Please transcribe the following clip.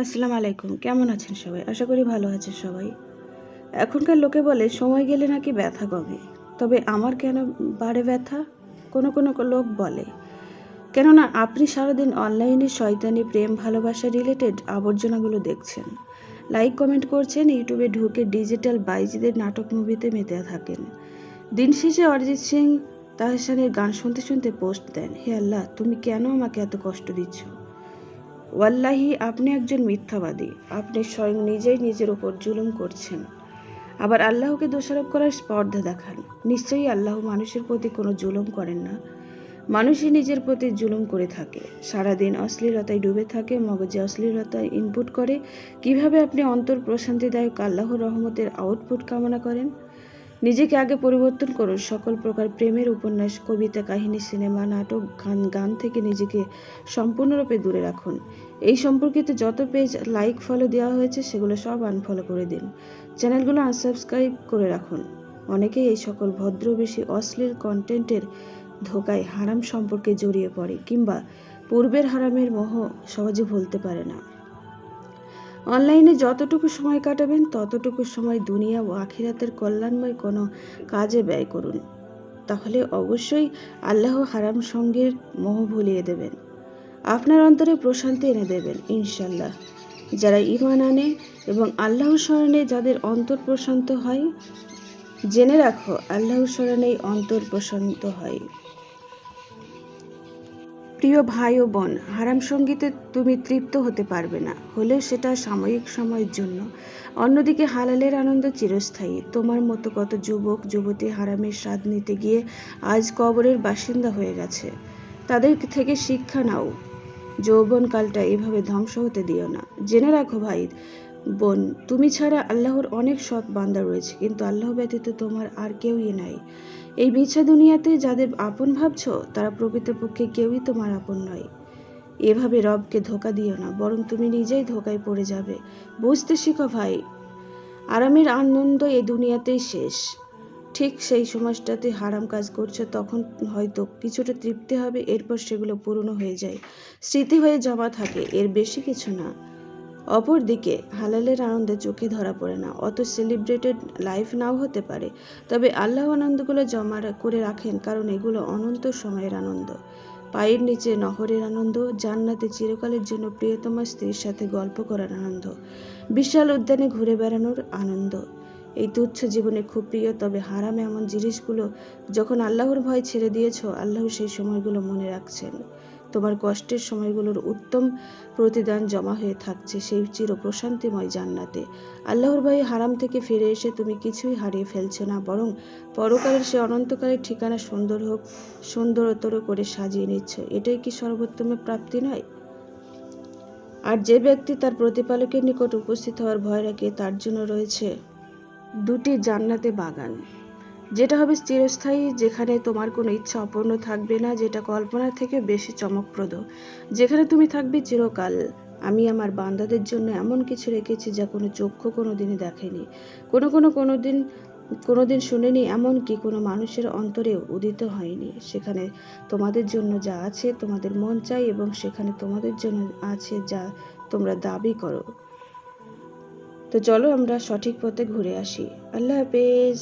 আসসালামু আলাইকুম। কেমন আছেন সবাই? আশা করি ভালো আছেন সবাই। এখনকার লোকে বলে সময় গেলে নাকি ব্যথা কমে। তবে আমার কেন বাড়ে ব্যথা? কোনো লোক বলে। কেননা আপনি সারাদিন অনলাইনে শয়তানি, প্রেম, ভালোবাসা রিলেটেড আবর্জনাগুলো দেখছেন। লাইক, কমেন্ট করছেন, ইউটিউবে ঢুকে ডিজিটাল বাইজিদের নাটক মুভিতে মেতে থাকেন। দিন শেষে অরিজিৎ সিং, তাহসানের গান শুনতে শুনতে পোস্ট দেন, হে আল্লাহ, তুমি কেন আমাকে এত কষ্ট দিচ্ছ? ওয়াল্লাহি আপনি একজন মিথ্যাবাদী। আপনি স্বয়ং নিজেই নিজের উপর জুলুম করছেন। আবার আল্লাহকে দোষারোপ করার স্পর্ধা দেখান। নিশ্চয়ই আল্লাহ মানুষের প্রতি কোনো জুলুম করেন না। মানুষই নিজের প্রতি জুলুম করে থাকে। সারাদিন অশ্লীলতায় ডুবে থাকে, মগজে অশ্লীলতায় ইনপুট করে। কিভাবে আপনি অন্তর প্রশান্তিদায়ক আল্লাহর রহমতের আউটপুট কামনা করেন? নিজেকে আগে পরিবর্তন করুন। সকল প্রকার প্রেমের উপন্যাস, কবিতা, কাহিনী, সিনেমা, নাটক, গান থেকে নিজেকে সম্পূর্ণরূপে দূরে রাখুন। এই সম্পর্কিত যত পেজ লাইক, ফলো দেওয়া হয়েছে সেগুলো সব আনফলো করে দিন। চ্যানেলগুলো আনসাবস্ক্রাইব করে রাখুন। অনেকেই এই সকল ভদ্রবেশী অশ্লীল কন্টেন্টের ধোকায় হারাম সম্পর্কে জড়িয়ে পড়ে, কিংবা পূর্বের হারামের মোহ সহজে ভুলতে পারে না। অনলাইনে যতটুকু সময় কাটাবেন ততটুকু সময় দুনিয়া ও আখিরাতের কল্যাণময় কোনো কাজে ব্যয় করুন। তাহলে অবশ্যই আল্লাহ হারাম সঙ্গের মোহ ভুলিয়ে দেবেন। আপনার অন্তরে প্রশান্তি এনে দেবেন ইনশাল্লাহ। যারা ঈমান আনে এবং আল্লাহর স্মরণে যাদের অন্তর প্রশান্ত হয়, জেনে রাখো আল্লাহর স্মরণেই অন্তর প্রশান্ত হয়। প্রিয় ভাই ও বোন, হারাম সঙ্গীতে তুমি তৃপ্ত হতে পারবে না, হলেও সেটা সাময়িক সময়ের জন্য। অন্যদিকে হালালের আনন্দ চিরস্থায়ী। তোমার মতো কত যুবক যুবতী হারামের স্বাদ নিতে গিয়ে আজ কবরের বাসিন্দা হয়ে গেছে। তাদের থেকে শিক্ষা নাও। যৌবনকালটা এভাবে ধ্বংস হতে দিও না। জেনে রাখো ভাই বোন, তুমি ছাড়া আল্লাহর অনেক সৎ বান্দা রয়েছে, কিন্তু আল্লাহ ব্যতীত তোমার আর কেউই নাই। এই মিছা দুনিয়াতে যাদের আপন ভাবছো, তারা প্রকৃতপক্ষে কেউই তোমার আপন নয়। এভাবে রবকে ধোঁকা দিও না, বরং তুমি নিজেই ধোঁকায় পড়ে যাবে। বুঝতে শিখো ভাই, আরামের আনন্দ এই দুনিয়াতেই শেষ। ঠিক সেই সময়টাতে হারাম কাজ করছো, তখন হয়তো কিছুটা তৃপ্তি হবে, এরপর সেগুলো পুরনো হয়ে যায়, স্মৃতি হয়ে জমা থাকে, এর বেশি কিছু না। অপরদিকে হালালের আনন্দে চোখে ধরা পড়ে না, অত সেলিব্রেটেড লাইফ নাও হতে পারে, তবে আল্লাহ আনন্দগুলো জমা করে রাখেন, কারণ এগুলো অনন্ত সময়ের আনন্দ। পায়ের নিচে নহরের আনন্দ, জান্নাতে চিরকালের জন্য প্রিয়তমা স্ত্রীর সাথে গল্প করার আনন্দ, বিশাল উদ্যানে ঘুরে বেড়ানোর আনন্দ। এই তুচ্ছ জীবনে খুব প্রিয়, তবে হারাম এমন জিনিসগুলো যখন আল্লাহর ভয় ছেড়ে দিয়েছ, আল্লাহ সেই সময়গুলো মনে রাখছেন। তোমার কষ্টের সময়গুলোর উত্তম প্রতিদান জমা হয়ে থাকছে সেই চির প্রশান্তিময় জান্নাতে। আল্লাহর ভয়ে হারাম থেকে ফিরে এসে তুমি কিছুই হারিয়ে ফেলছো না, বরং পরকালের সে অনন্তকালের ঠিকানা সুন্দরতর করে সাজিয়ে নিচ্ছ। এটাই কি সর্বোত্তম প্রাপ্তি নয়? আর যে ব্যক্তি তার প্রতিপালকের নিকট উপস্থিত হওয়ার ভয় রাখে, তার জন্য রয়েছে দুটি জান্নাতে বাগান, যেটা হবে চিরস্থায়ী, যেখানে তোমার কোনো ইচ্ছা অপূর্ণ থাকবে না, যেটা কল্পনার থেকে বেশি চমকপ্রদ, যেখানে তুমি থাকবে চিরকাল। আমি আমার বান্দাদের জন্য এমন কিছু রেখেছি যা কোনো চক্ষু কোনোদিনই দেখেনি, কোনোদিন শুনেনি, এমনকি কোনো মানুষের অন্তরেও উদিত হয়নি। সেখানে তোমাদের জন্য যা আছে তোমাদের মন চাই, এবং সেখানে তোমাদের জন্য আছে যা তোমরা দাবি করো। তো চলো আমরা সঠিক পথে ঘুরে আসি। আল্লাহ হাফেজ।